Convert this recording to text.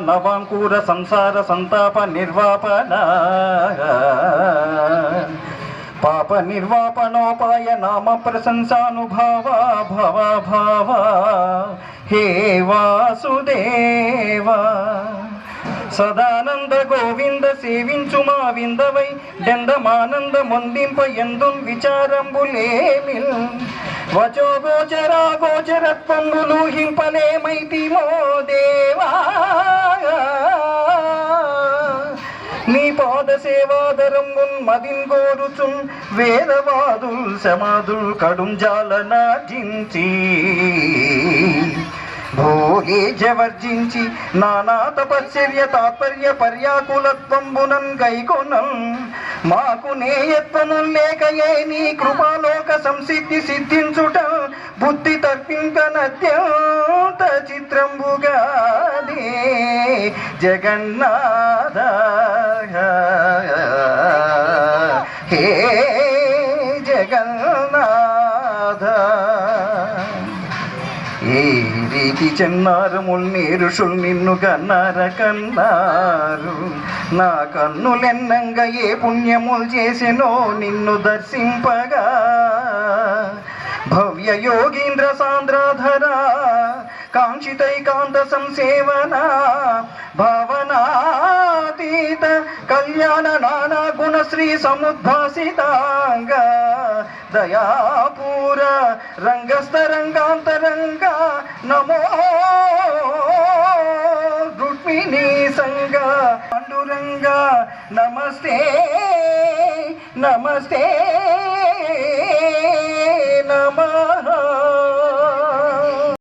నవాంకూర సంసార సంతాప నిర్వాపన పాప నిర్వాపణోపాయ నామ ప్రశంసానుభావ భవ భావ హే వాసుదేవ సదానంద గోవింద సేవించు మా విందవై డందమానంద మొందింప ఎందున్ విచారంబులేమిల్ వచో గోచరా గోచరత్వంబులు హింపలేమైతిమో దేవా నీ పాద సేవాదరంబున్ మదిన్ గోరుచున్ వేదవాదుల్ సమాదుల్ కడుం జాలనార్జించి భోగే జవర్జించి నానా తపశ్చర్య తాత్పర్య పర్యాకులత్వంబునన్ గైకొనల్ మాకు నేయత్వము లేకయే నీ కృపాలోక సంసిద్ధి సిద్ధించుట బుద్ధి తర్పింపనత్యంత చిత్రంబుగాదే జగన్నాథ హే జగన్నాథ ఏ రీతి చెన్నారముల్ నీరుషుల్ నిన్ను కన్నార కన్నారు నా కన్నులెన్నంగా ఏ పుణ్యములు చేసెనో నిన్ను దర్శింపగా భవ్య యోగీంద్ర సాంద్రాధర కాంక్షితైకాంత సంసేవన భావనాతీత కళ్యాణ నానా గుణశ్రీ సముద్భాసితాంగ దయాపూర రంగస్థరంగాంతరంగ నమో రుక్మిణీ సంగ పాండురంగ నమస్తే నమస్తే నమ